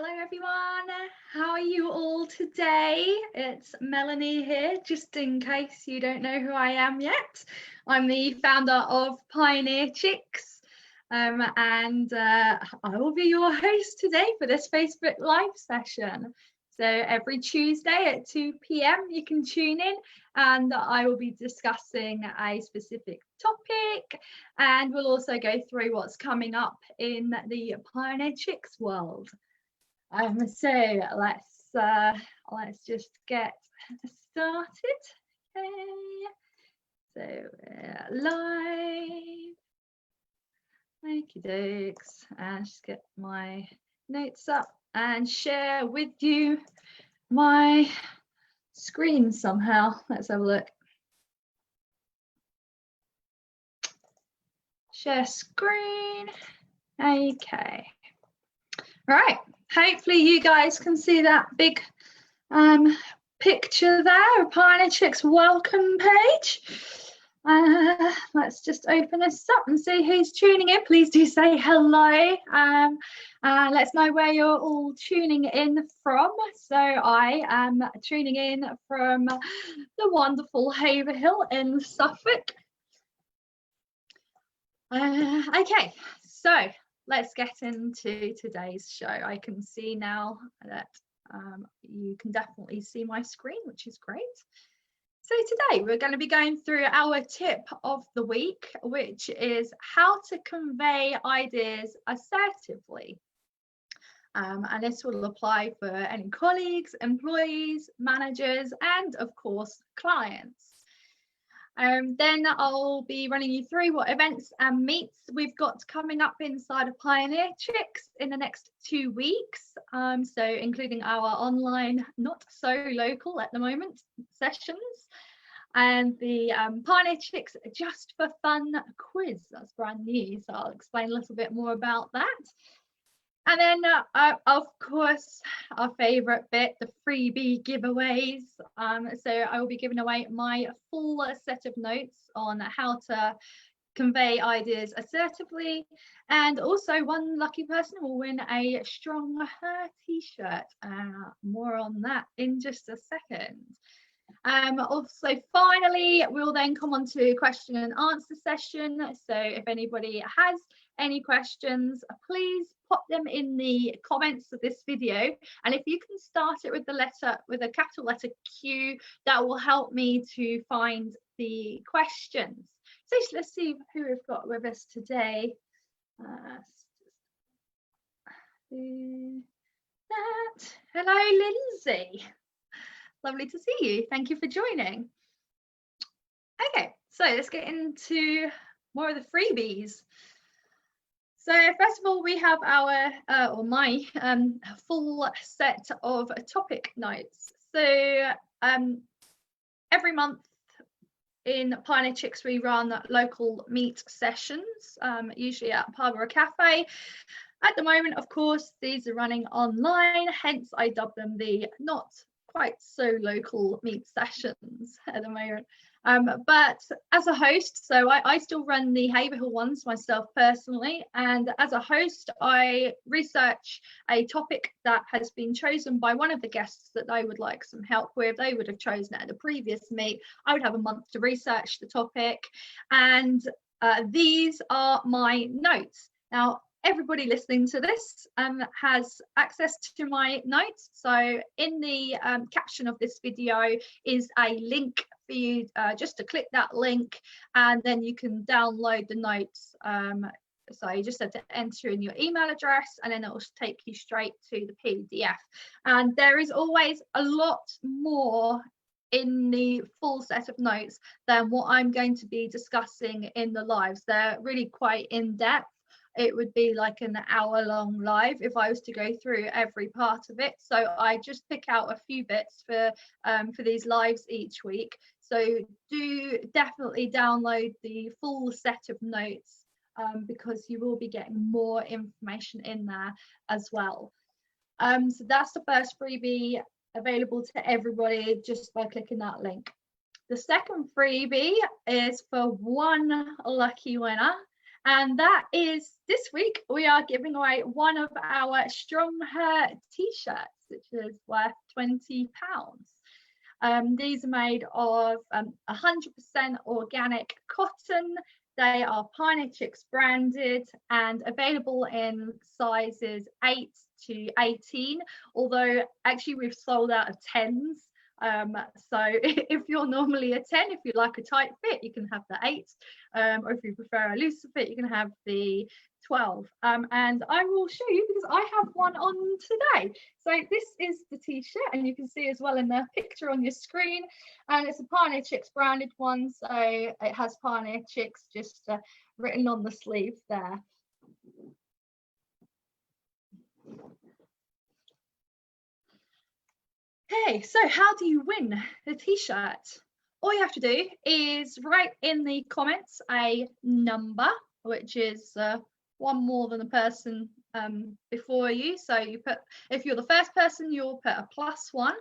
Hello everyone, how are you all today? It's Melanie here, just in case you don't know who I am yet. I'm the founder of Pioneer Chicks and I will be your host today for this Facebook Live session. So every Tuesday at 2 p.m. you can tune in and I will be discussing a specific topic, and we'll also go through what's coming up in the Pioneer Chicks world. So let's just get started. Okay. So live. Okie dokes. And just get my notes up and share with you my screen somehow. Let's have a look. Share screen. Okay. Right. Hopefully you guys can see that big picture there, a Pioneer Chicks welcome page. Let's just open this up and see who's tuning in. Please do say hello. Let's know where you're all tuning in from. So I am tuning in from the wonderful Haverhill in Suffolk. Okay, so let's get into today's show. I can see now that you can definitely see my screen, which is great. So today we're going to be going through our tip of the week, which is how to convey ideas assertively. And this will apply for any colleagues, employees, managers, and of course, clients. Then I'll be running you through what events and meets we've got coming up inside of Pioneer Chicks in the next 2 weeks. So including our online, not so local at the moment, sessions, and the Pioneer Chicks Just for Fun quiz. That's brand new, so I'll explain a little bit more about that. And then, of course, our favourite bit, the freebie giveaways. So I will be giving away my full set of notes on how to convey ideas assertively. And also one lucky person will win a Strong Her t-shirt. More on that in just a second. Also, finally, we'll then come on to question and answer session. So if anybody has any questions, please pop them in the comments of this video. And if you can start it with a capital letter Q, that will help me to find the questions. So let's see who we've got with us today. Hello, Lindsay. Lovely to see you. Thank you for joining. Okay, so let's get into more of the freebies. So first of all, we have our my full set of topic notes. So every month in Pioneer Chicks we run local meet sessions, usually at a pub or a cafe. At the moment, of course, these are running online, hence I dub them the not quite so local meet sessions at the moment. But as a host, so I still run the Haverhill ones myself personally, and as a host I research a topic that has been chosen by one of the guests that they would like some help with. They would have chosen it at the previous meet. I would have a month to research the topic, and these are my notes. Now everybody listening to this has access to my notes, so in the caption of this video is a link for you just to click that link, and then you can download the notes. So you just have to enter in your email address and then it will take you straight to the PDF. And there is always a lot more in the full set of notes than what I'm going to be discussing in the lives. They're really quite in-depth. It would be like an hour-long live if I was to go through every part of it. So I just pick out a few bits for these lives each week. So do definitely download the full set of notes because you will be getting more information in there as well. So that's the first freebie available to everybody just by clicking that link. The second freebie is for one lucky winner. And that is, this week we are giving away one of our Strong Her T-shirts, which is worth £20. These are made of 100% organic cotton. They are Pioneer Chicks branded and available in sizes 8 to 18, although actually we've sold out of 10s. So if you're normally a 10, if you like a tight fit, you can have the 8, or if you prefer a looser fit, you can have the 12. And I will show you because I have one on today. So this is the t-shirt, and you can see as well in the picture on your screen, and it's a Pioneer Chicks branded one, so it has Pioneer Chicks just written on the sleeve there. Okay, so how do you win the t-shirt? All you have to do is write in the comments a number, which is one more than the person before you. So you put, if you're the first person, you'll put a +1,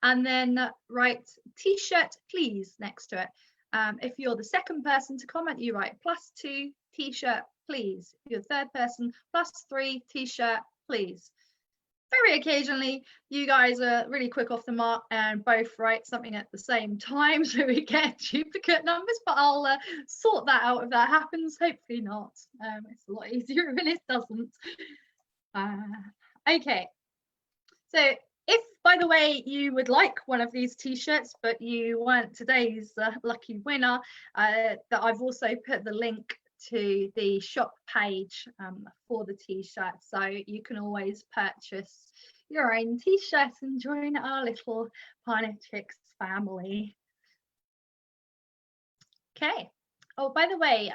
and then write t-shirt please next to it. If you're the second person to comment, you write +2 t-shirt please. If you're the third person, +3 t-shirt please. Very occasionally, you guys are really quick off the mark and both write something at the same time, so we get duplicate numbers, but I'll sort that out if that happens. Hopefully not. It's a lot easier when it doesn't. Okay, so if, by the way, you would like one of these t-shirts, but you weren't today's lucky winner, that I've also put the link to the shop page for the t-shirt, so you can always purchase your own t-shirt and join our little Pioneer Chicks family. Okay. Oh, by the way,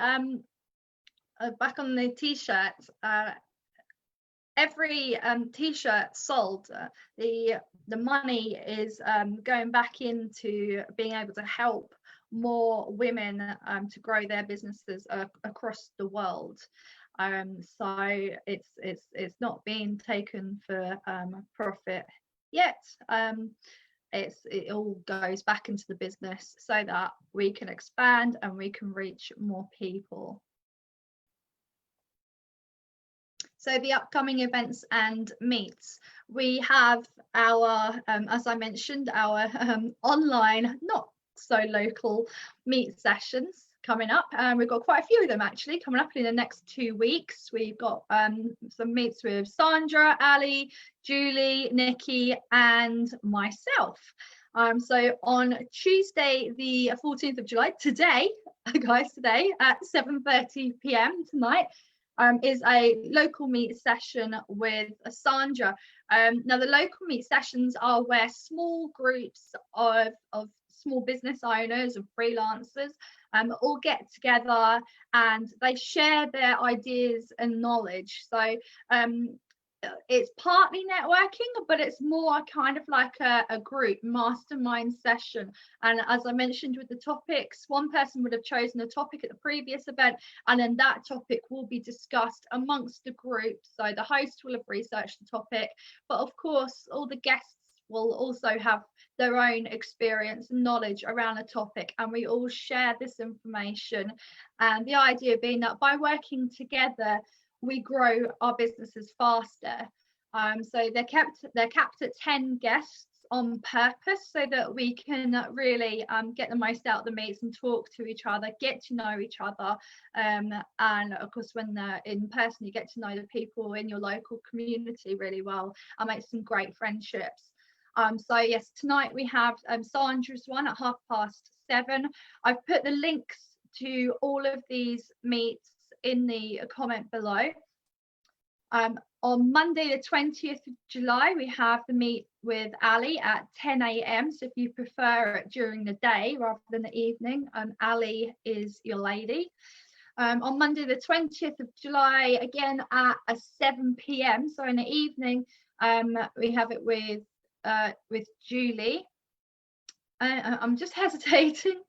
back on the t-shirt, every t-shirt sold, the money is going back into being able to help more women to grow their businesses across the world. So it's not being taken for profit yet. It all goes back into the business so that we can expand and we can reach more people. So the upcoming events and meets, we have our, as I mentioned, our online, not so local meet sessions coming up. We've got quite a few of them actually coming up in the next 2 weeks. We've got some meets with Sandra, Ali, Julie, Nikki and myself. So on Tuesday the 14th of July, today guys, today at 7:30 p.m. tonight, is a local meet session with Sandra. Now the local meet sessions are where small groups of small business owners and freelancers all get together and they share their ideas and knowledge. So it's partly networking, but it's more kind of like a group mastermind session. And as I mentioned with the topics, one person would have chosen a topic at the previous event, and then that topic will be discussed amongst the group. So the host will have researched the topic, but of course all the guests will also have their own experience and knowledge around a topic, and we all share this information. And the idea being that by working together we grow our businesses faster. So they're capped at 10 guests on purpose so that we can really get the most out of the meets and talk to each other, get to know each other, and of course when they're in person you get to know the people in your local community really well and make some great friendships. So yes, tonight we have Sandra's one at 7:30. I've put the links to all of these meets in the comment below. On Monday the 20th of July we have the meet with Ali at 10 a.m. so if you prefer it during the day rather than the evening, Ali is your lady. On Monday the 20th of July again at 7 p.m. so in the evening, we have it with Julie. I'm just hesitating.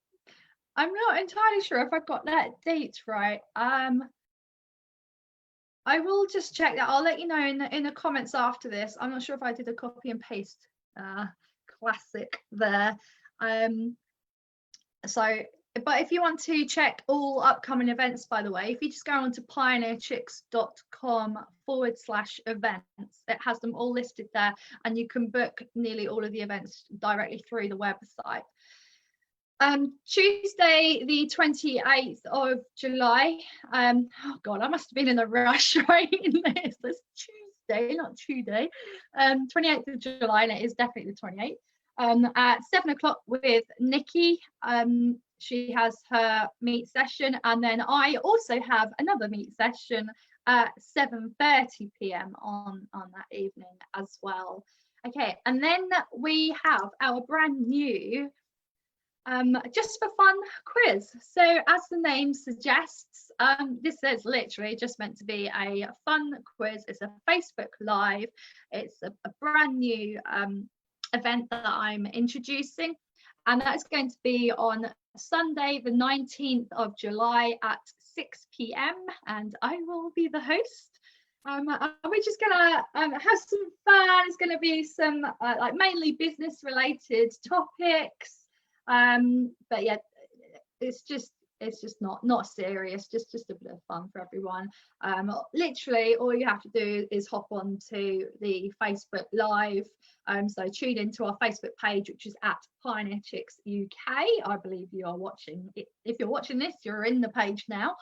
I'm not entirely sure if I've got that date right. I will just check that. I'll let you know in the comments after this. I'm not sure if I did a copy and paste classic there. So But if you want to check all upcoming events, by the way, if you just go on to pioneerchicks.com/events, it has them all listed there, and you can book nearly all of the events directly through the website. Tuesday the 28th of July. Oh God, I must have been in a rush writing this. It's Tuesday, not Tuesday. 28th of July, and it is definitely the 28th. At 7 o'clock with Nikki. She has her meet session, and then I also have another meet session at 7:30 p.m. on that evening as well. Okay, and then we have our brand new just for fun quiz. So as the name suggests, this is literally just meant to be a fun quiz. It's a Facebook Live. It's a brand new event that I'm introducing, and that's going to be on Sunday the 19th of July at 6 p.m. and I will be the host. We're just gonna have some fun. It's gonna be some like mainly business related topics, but yeah, it's just not serious, just a bit of fun for everyone. Literally all you have to do is hop on to the Facebook Live, so tune into our Facebook page, which is at Pioneer Chicks UK. I believe you are watching it. If you're watching this, you're in the page now.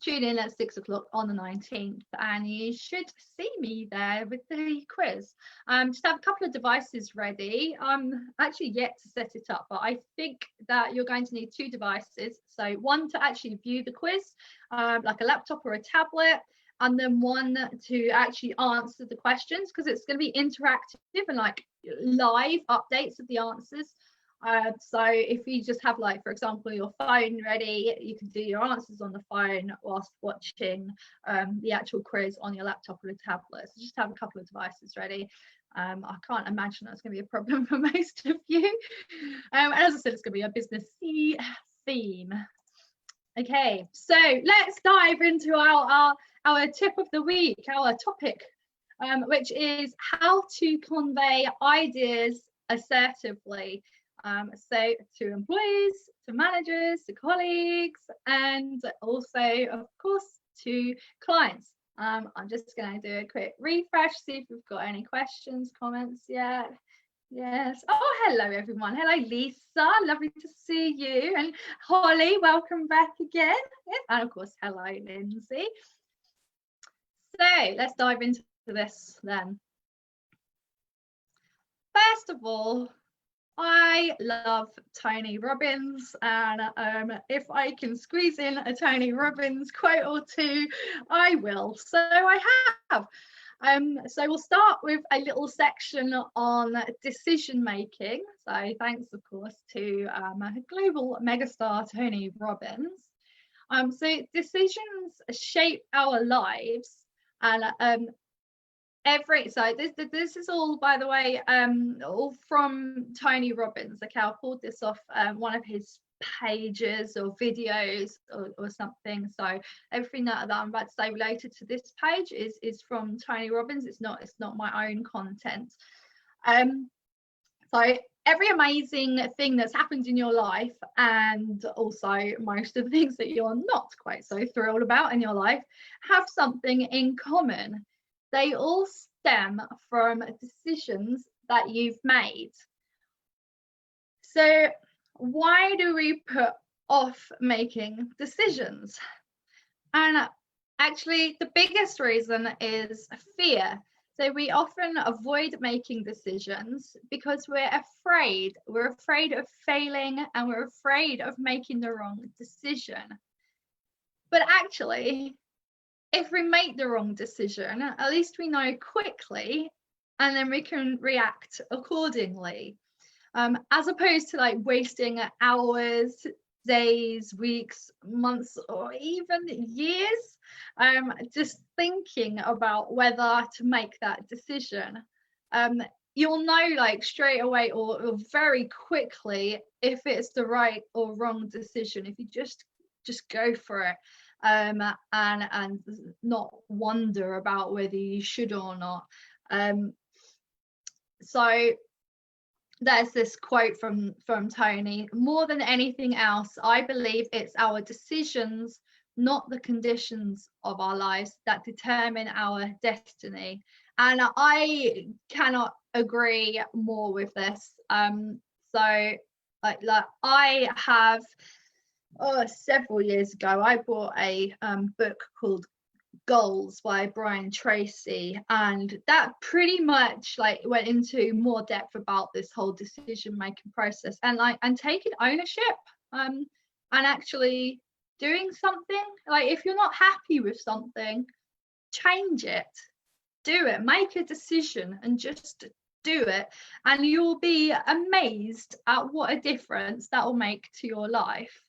Tune in at 6 o'clock on the 19th, and you should see me there with the quiz. Just have a couple of devices ready. I'm actually yet to set it up, but I think that you're going to need two devices. So one to actually view the quiz, like a laptop or a tablet, and then one to actually answer the questions, because it's going to be interactive and like live updates of the answers. So if you just have, like, for example, your phone ready, you can do your answers on the phone whilst watching the actual quiz on your laptop or a tablet. So just have a couple of devices ready. I can't imagine that's going to be a problem for most of you. And as I said, it's going to be a business theme. Okay, so let's dive into our tip of the week, our topic, which is how to convey ideas assertively. So to employees, to managers, to colleagues, and also, of course, to clients. I'm just going to do a quick refresh, see if we've got any questions, comments yet. Yes. Oh, hello, everyone. Hello, Lisa. Lovely to see you. And Holly, welcome back again. And of course, hello, Lindsay. So let's dive into this then. First of all, I love Tony Robbins, and if I can squeeze in a Tony Robbins quote or two, I will. So I have. So we'll start with a little section on decision making. So thanks, of course, to global megastar Tony Robbins. So decisions shape our lives, and this is all, by the way, all from Tony Robbins. Okay, I'll pull this off one of his pages or videos or something. So everything that I'm about to say related to this page is from Tony Robbins. It's not my own content. So every amazing thing that's happened in your life, and also most of the things that you're not quite so thrilled about in your life, have something in common. They all stem from decisions that you've made. So why do we put off making decisions? And actually, the biggest reason is fear. So we often avoid making decisions because we're afraid. We're afraid of failing, and we're afraid of making the wrong decision. But actually, if we make the wrong decision, at least we know quickly, and then we can react accordingly, as opposed to like wasting hours, days, weeks, months, or even years just thinking about whether to make that decision. You'll know like straight away or very quickly if it's the right or wrong decision if you just go for it. And not wonder about whether you should or not. So there's this quote from Tony: more than anything else, I believe it's our decisions, not the conditions of our lives, that determine our destiny. And I cannot agree more with this. So like I have several years ago, I bought a book called Goals by Brian Tracy, and that pretty much like went into more depth about this whole decision making process, and taking ownership, and actually doing something. Like, if you're not happy with something, change it, do it, make a decision and just do it, and you'll be amazed at what a difference that will make to your life.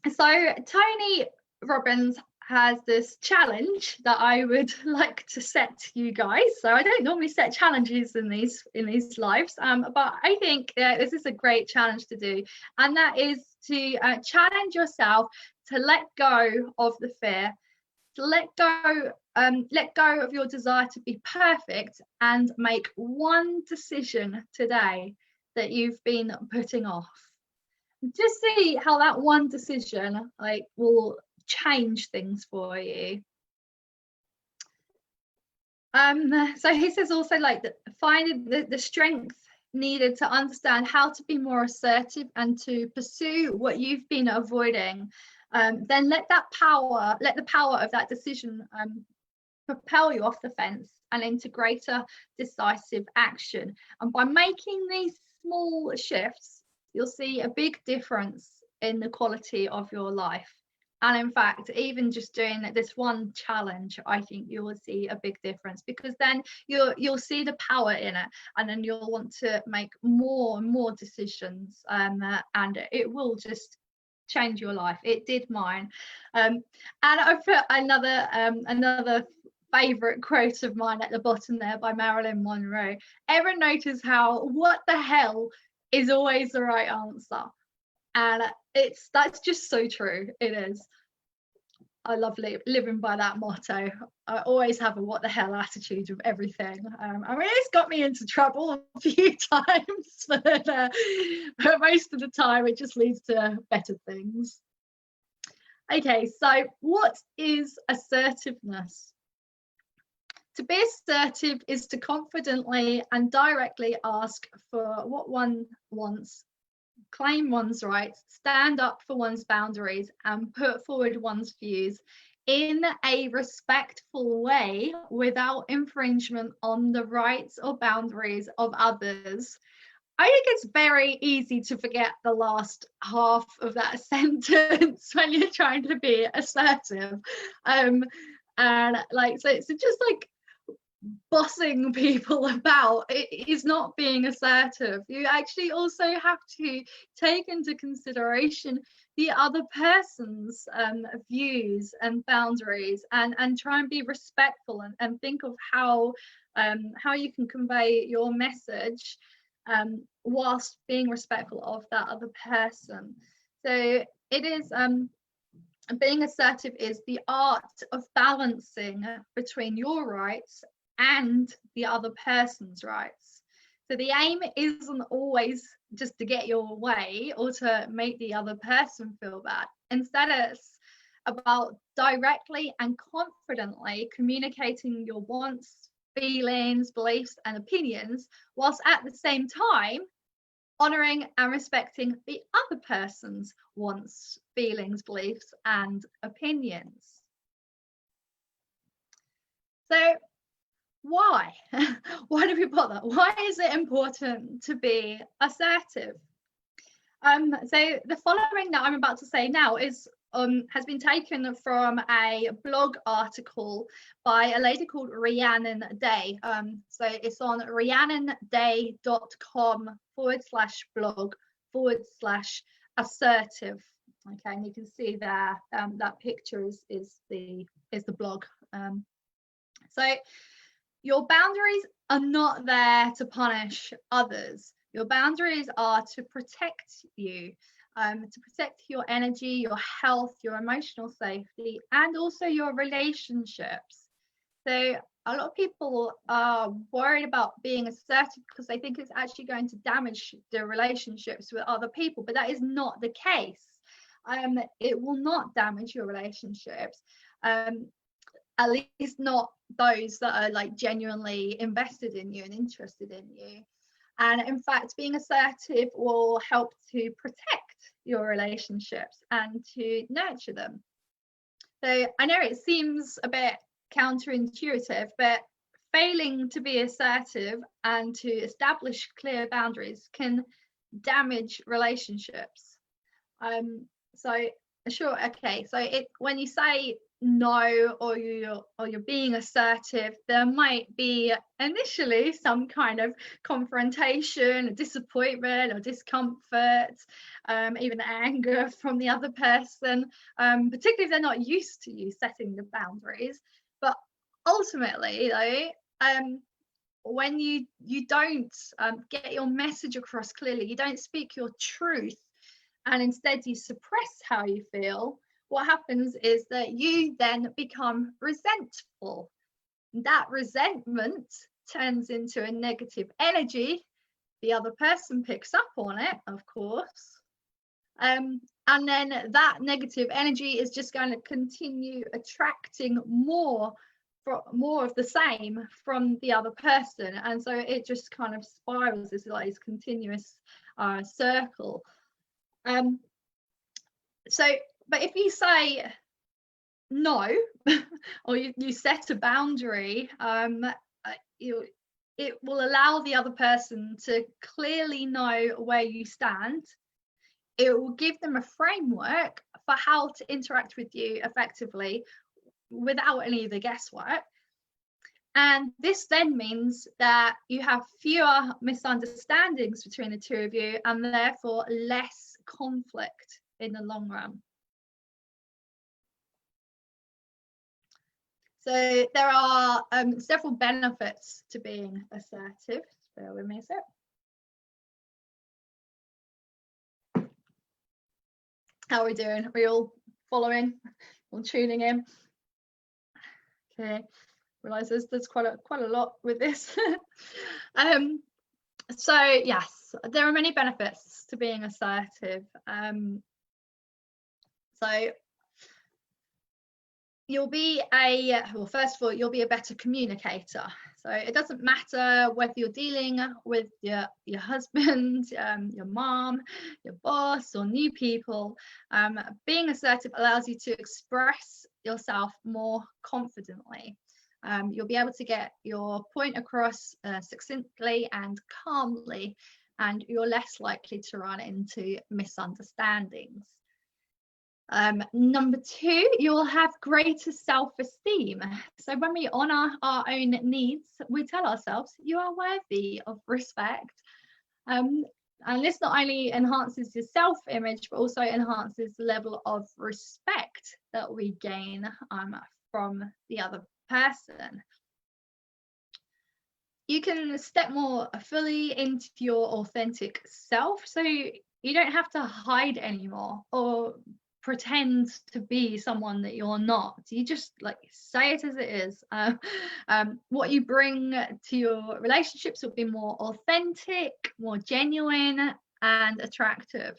So Tony Robbins has this challenge that I would like to set to you guys. So I don't normally set challenges in these lives, but I think this is a great challenge to do, and that is to challenge yourself to let go of the fear, to let go of your desire to be perfect, and make one decision today that you've been putting off. Just see how that one decision will change things for you. So he says also, finding the strength needed to understand how to be more assertive and to pursue what you've been avoiding. Then let the power of that decision propel you off the fence and into greater decisive action. And by making these small shifts, you'll see a big difference in the quality of your life. And in fact, even just doing this one challenge, I think you will see a big difference, because then you'll see the power in it, and then you'll want to make more and more decisions, and it will just change your life. It did mine. And I put another favorite quote of mine at the bottom there by Marilyn Monroe. Ever notice how what the hell is always the right answer? And that's just so true. It is. I love living by that motto. I always have a what the hell attitude with everything. I mean, it's got me into trouble a few times, but most of the time it just leads to better things. Okay, so what is assertiveness? To be assertive is to confidently and directly ask for what one wants, claim one's rights, stand up for one's boundaries, and put forward one's views in a respectful way without infringement on the rights or boundaries of others. I think it's very easy to forget the last half of that sentence when you're trying to be assertive. So just bossing people about it is not being assertive. You actually also have to take into consideration the other person's views and boundaries, and try and be respectful, and think of how you can convey your message whilst being respectful of that other person. So it is being assertive is the art of balancing between your rights and the other person's rights. So the aim isn't always just to get your way or to make the other person feel bad. Instead, it's about directly and confidently communicating your wants, feelings, beliefs, and opinions, whilst at the same time honouring and respecting the other person's wants, feelings, beliefs, and opinions. So why? Why do we bother? Why is it important to be assertive? So the following that I'm about to say now is has been taken from a blog article by a lady called Rhiannon Day. So it's on rhiannonday.com/blog/assertive. Okay, and you can see there that picture is the blog. So your boundaries are not there to punish others. Your boundaries are to protect you, to protect your energy, your health, your emotional safety, and also your relationships. So a lot of people are worried about being assertive because they think it's actually going to damage their relationships with other people, but that is not the case. It will not damage your relationships, at least not those that are like genuinely invested in you and interested in you. And in fact, being assertive will help to protect your relationships and to nurture them. So I know it seems a bit counterintuitive, but failing to be assertive and to establish clear boundaries can damage relationships. So sure, okay. So when you say no, or you're being assertive, there might be initially some kind of confrontation, disappointment, or discomfort, even anger from the other person, particularly if they're not used to you setting the boundaries. But ultimately, though, when you don't get your message across clearly, you don't speak your truth, and instead you suppress how you feel, what happens is that you then become resentful. That resentment turns into a negative energy. The other person picks up on it, of course. And then that negative energy is just going to continue attracting more of the same from the other person. And so it just kind of spirals. It's like this continuous circle. But if you say no, or you set a boundary, it will allow the other person to clearly know where you stand. It will give them a framework for how to interact with you effectively without any of the guesswork. And this then means that you have fewer misunderstandings between the two of you, and therefore less conflict in the long run. So there are several benefits to being assertive. Bear with me a sec. How are we doing? Are we all following? All tuning in? Okay. Realize there's quite a lot with this. So yes, there are many benefits to being assertive. So you'll be first of all, you'll be a better communicator. So it doesn't matter whether you're dealing with your husband, your mom, your boss, or new people. Being assertive allows you to express yourself more confidently. You'll be able to get your point across succinctly and calmly, and you're less likely to run into misunderstandings. Number two, you'll have greater self-esteem. So when we honor our own needs, we tell ourselves you are worthy of respect. And this not only enhances your self-image, but also enhances the level of respect that we gain from the other person. You can step more fully into your authentic self, so you don't have to hide anymore or pretend to be someone that you're not. You just like say it as it is. What you bring to your relationships will be more authentic, more genuine, and attractive.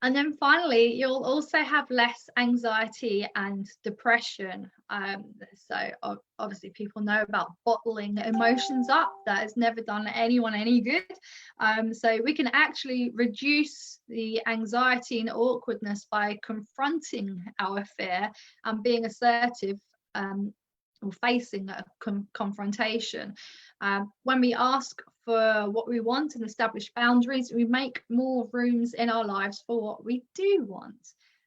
And then finally, you'll also have less anxiety and depression. So obviously people know about bottling emotions up. That has never done anyone any good. So we can actually reduce the anxiety and awkwardness by confronting our fear and being assertive, or facing a confrontation. When we ask for what we want and establish boundaries, we make more rooms in our lives for what we do want,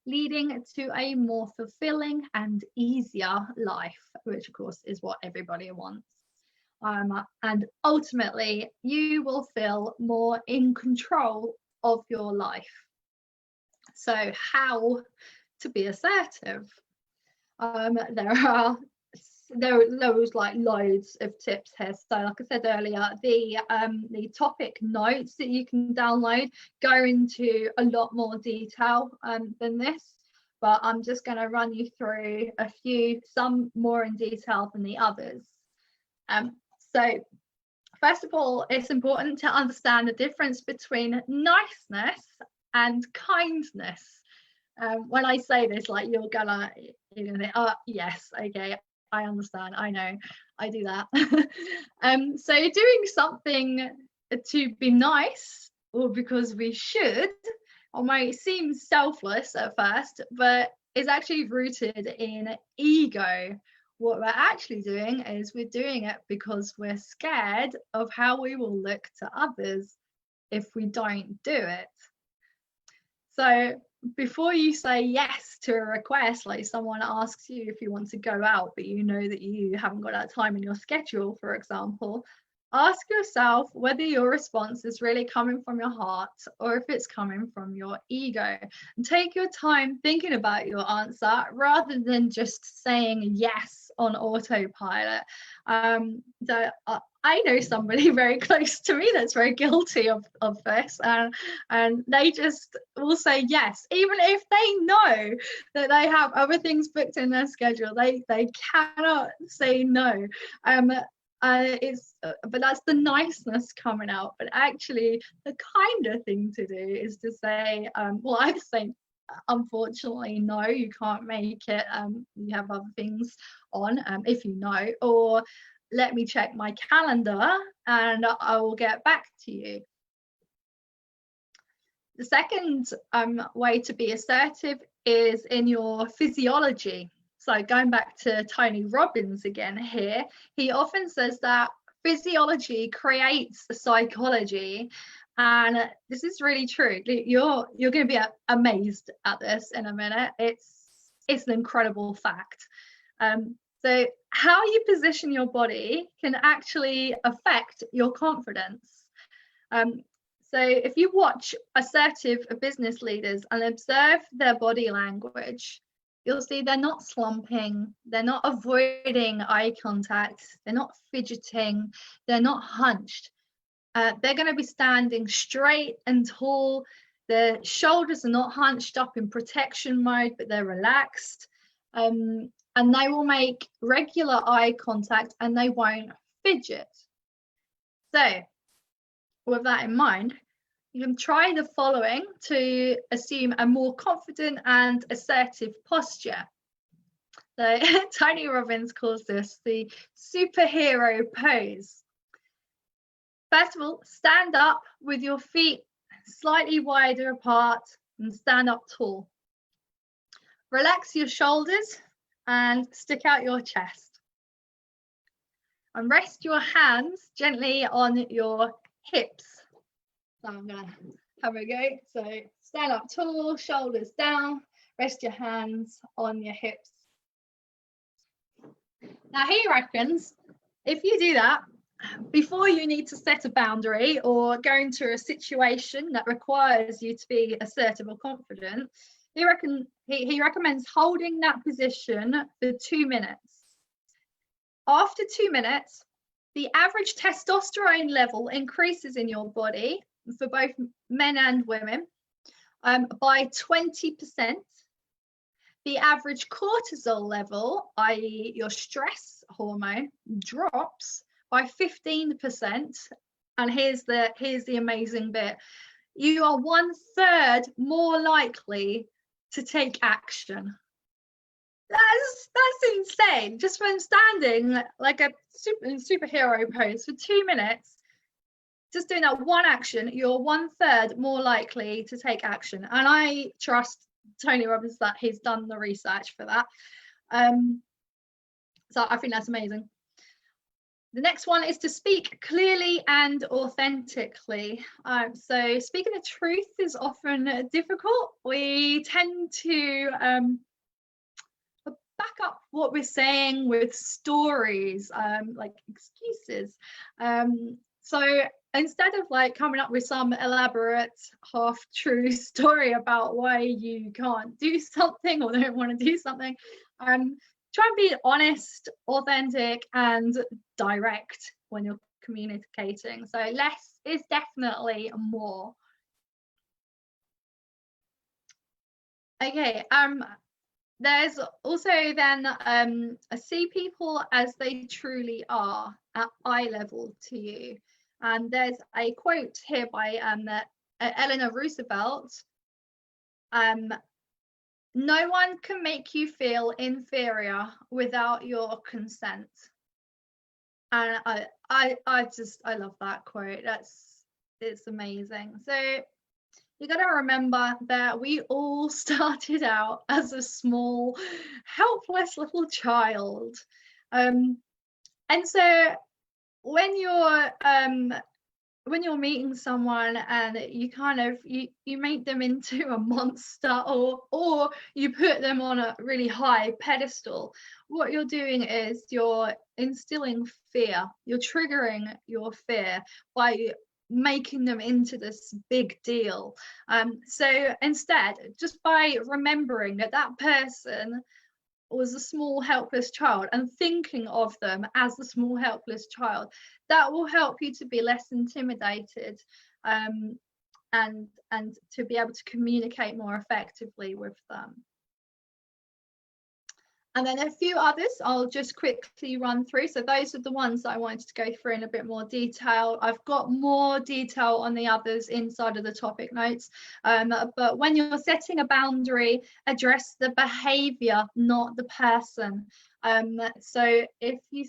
leading to a more fulfilling and easier life, which of course is what everybody wants. And ultimately, you will feel more in control of your life. So how to be assertive? There was like loads of tips here. So like I said earlier, the topic notes that you can download go into a lot more detail than this. but I'm just going to run you through a few, some more in detail than the others. So first of all, it's important to understand the difference between niceness and kindness. When I say this, like you're gonna think, oh yes, okay, I understand, I know, I do that. So doing something to be nice or because we should, or might seem selfless at first, but is actually rooted in ego. What we're actually doing is we're doing it because we're scared of how we will look to others if we don't do it. So before you say yes to a request, like someone asks you if you want to go out, but you know that you haven't got that time in your schedule, for example, ask yourself whether your response is really coming from your heart or if it's coming from your ego. And take your time thinking about your answer rather than just saying yes on autopilot. I know somebody very close to me that's very guilty of this, and they just will say yes, even if they know that they have other things booked in their schedule. They cannot say no. But that's the niceness coming out. But actually, the kinder thing to do is to say, well, I say, unfortunately, no, you can't make it. You have other things on, if you know, or let me check my calendar and I will get back to you. The second way to be assertive is in your physiology. So going back to Tony Robbins again here, he often says that physiology creates psychology. And this is really true. You're going to be amazed at this in a minute. It's an incredible fact. So how you position your body can actually affect your confidence. So if you watch assertive business leaders and observe their body language, you'll see they're not slumping, they're not avoiding eye contact, they're not fidgeting, they're not hunched. They're going to be standing straight and tall. Their shoulders are not hunched up in protection mode, but they're relaxed. And they will make regular eye contact and they won't fidget. So with that in mind, you can try the following to assume a more confident and assertive posture. So Tony Robbins calls this the superhero pose. First of all, stand up with your feet slightly wider apart and stand up tall. Relax your shoulders and stick out your chest. And rest your hands gently on your hips. So I'm going to have a go. So stand up tall, shoulders down, rest your hands on your hips. Now he reckons if you do that, before you need to set a boundary or go into a situation that requires you to be assertive or confident, he recommends holding that position for 2 minutes. After 2 minutes, the average testosterone level increases in your body for both men and women by 20%. The average cortisol level, i.e. your stress hormone, drops by 15%. And here's the amazing bit. You are 1/3 more likely to take action. That's insane. Just from standing like a superhero pose for 2 minutes, just doing that one action, you're 1/3 more likely to take action. And I trust Tony Robbins that he's done the research for that. So I think that's amazing. The next one is to speak clearly and authentically. So speaking the truth is often difficult. We tend to back up what we're saying with stories, like excuses. So instead of like coming up with some elaborate half-true story about why you can't do something or don't want to do something, try and be honest, authentic, and direct when you're communicating. So less is definitely more. Okay, there's also then see people as they truly are at eye level to you. And there's a quote here by Eleanor Roosevelt. No one can make you feel inferior without your consent. And I love that quote. It's amazing. So you got to remember that we all started out as a small, helpless little child. And so when you're meeting someone and you kind of you make them into a monster, or you put them on a really high pedestal, what you're doing is you're instilling fear. You're triggering your fear by making them into this big deal. So instead, just by remembering that that person was a small helpless child and thinking of them as a small helpless child, that will help you to be less intimidated, and to be able to communicate more effectively with them. And then a few others I'll just quickly run through. So those are the ones that I wanted to go through in a bit more detail. I've got more detail on the others inside of the topic notes. But when you're setting a boundary, address the behavior, not the person. So if you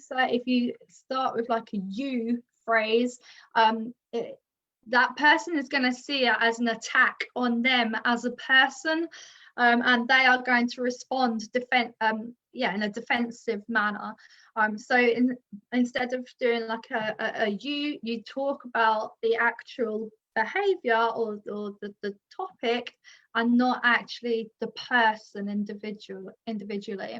start with like a you phrase, that person is going to see it as an attack on them as a person. And they are going to respond in a defensive manner. So instead of doing like a you talk about the actual behavior or the topic, and not actually the person individually.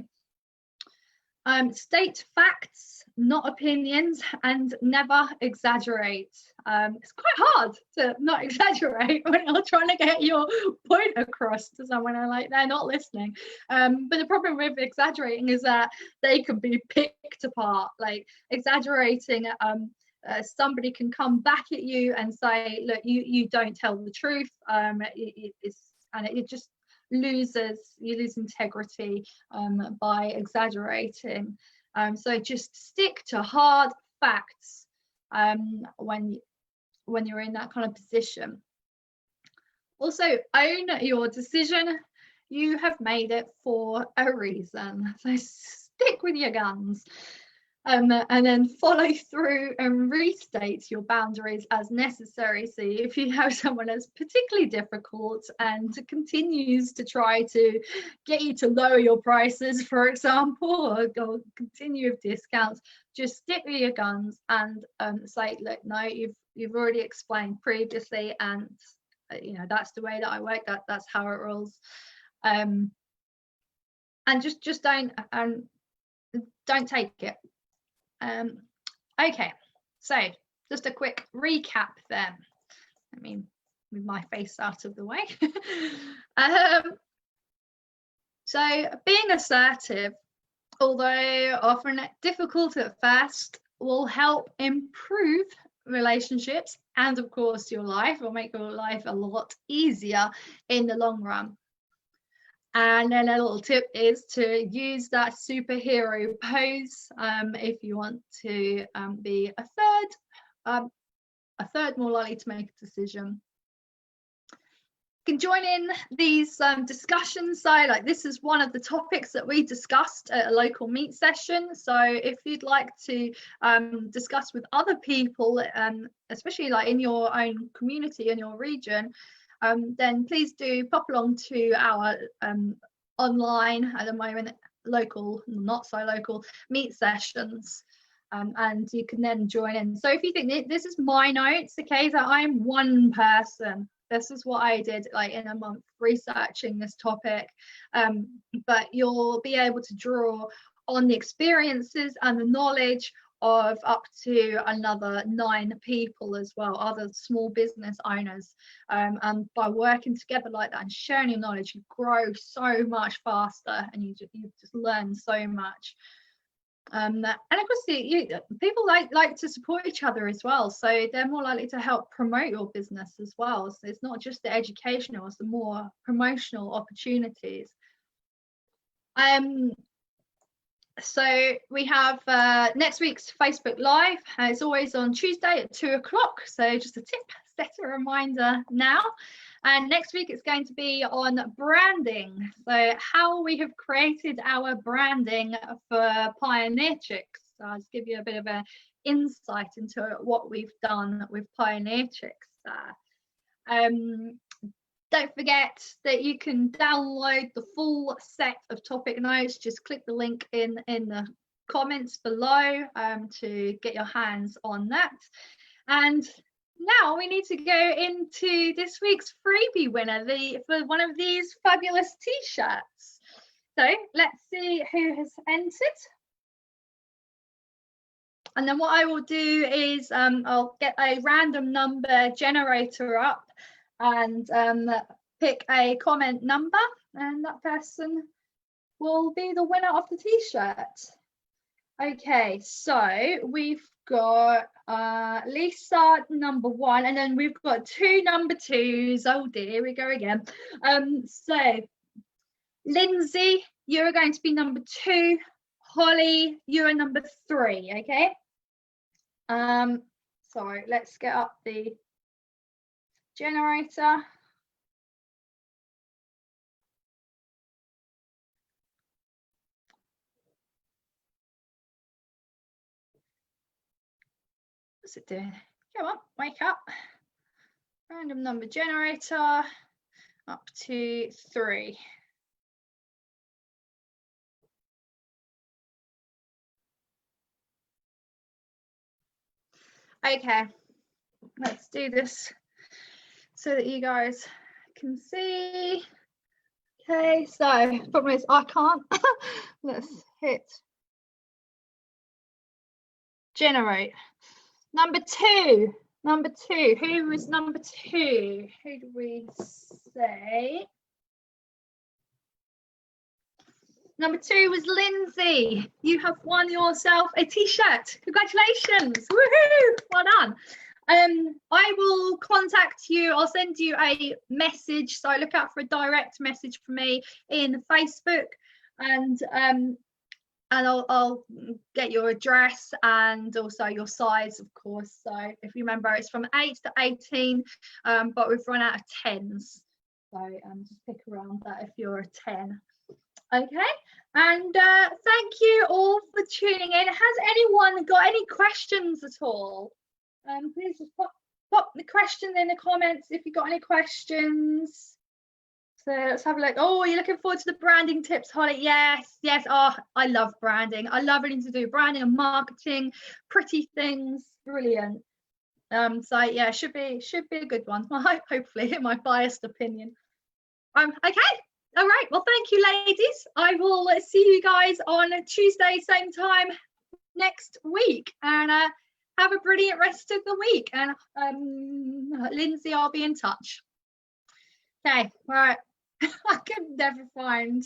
State facts, not opinions, and never exaggerate. It's quite hard to not exaggerate when you're trying to get your point across to someone and like they're not listening. But the problem with exaggerating is that they can be picked apart. Like exaggerating, somebody can come back at you and say, look, you don't tell the truth. It just you lose integrity by exaggerating. So just stick to hard facts when you're in that kind of position. Also, own your decision. You have made it for a reason, so stick with your guns. And then follow through and restate your boundaries as necessary. So if you have someone that's particularly difficult and continues to try to get you to lower your prices, for example, or go continue with discounts, just stick with your guns and say, look, no, you've already explained previously, and that's the way that I work. That's how it rolls. And just don't take it. Okay, so just a quick recap then. I mean, with my face out of the way. So being assertive, although often difficult at first, will help improve relationships and of course your life. Will make your life a lot easier in the long run. And then a little tip is to use that superhero pose if you want to be a third more likely to make a decision. You can join in these discussions. So like this is one of the topics that we discussed at a local meet session. So if you'd like to discuss with other people, especially like in your own community, in your region, then please do pop along to our online at the moment, local, not so local meet sessions, and you can then join in. So if you think this is my notes, okay, so I'm one person, this is what I did like in a month researching this topic, but you'll be able to draw on the experiences and the knowledge of up to another 9 people as well, other small business owners, and by working together like that and sharing your knowledge, you grow so much faster and you just learn so much. And of course people like to support each other as well, so they're more likely to help promote your business as well. So it's not just the educational, it's the more promotional opportunities. So we have next week's Facebook Live. It's always on Tuesday at 2 o'clock. So just a tip, set a reminder now. And next week it's going to be on branding. So how we have created our branding for Pioneer Chicks. So I'll just give you a bit of an insight into what we've done with Pioneer Chicks there. Don't forget that you can download the full set of topic notes. Just click the link in the comments below to get your hands on that. And now we need to go into this week's freebie winner for one of these fabulous t-shirts. So let's see who has entered. And then what I will do is I'll get a random number generator up and pick a comment number, and that person will be the winner of the t-shirt. Okay, so we've got Lisa number 1, and then we've got 2 number 2s. Oh dear, here we go again. So Lindsay, you're going to be number 2. Holly, you're number 3. Okay. So let's get up the generator. What's it doing? Come on, wake up. Random number generator up to 3. Okay, let's do this so that you guys can see. Okay, so the problem is I can't. Let's hit generate. Number 2. Who was number 2? Who do we say? Number 2 was Lindsay. You have won yourself a t-shirt. Congratulations. Woohoo! Well done. I will contact you. I'll send you a message. So look out for a direct message from me in Facebook, and I'll get your address and also your size, of course. So if you remember, it's from 8 to 18, but we've run out of 10s. So just pick around that if you're a 10. Okay, and thank you all for tuning in. Has anyone got any questions at all? Please just pop the question in the comments if you've got any questions. So let's have a look. Oh, you're looking forward to the branding tips, Holly? Yes. Oh, I love branding. I love everything to do with branding and marketing, pretty things. Brilliant. So yeah, should be a good one. Hopefully, in my biased opinion. Okay. All right. Well, thank you, ladies. I will see you guys on Tuesday, same time next week, and have a brilliant rest of the week. And Lindsay, I'll be in touch. Okay. All right. I could never find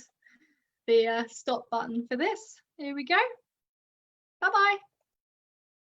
the stop button for this. Here we go. Bye-bye.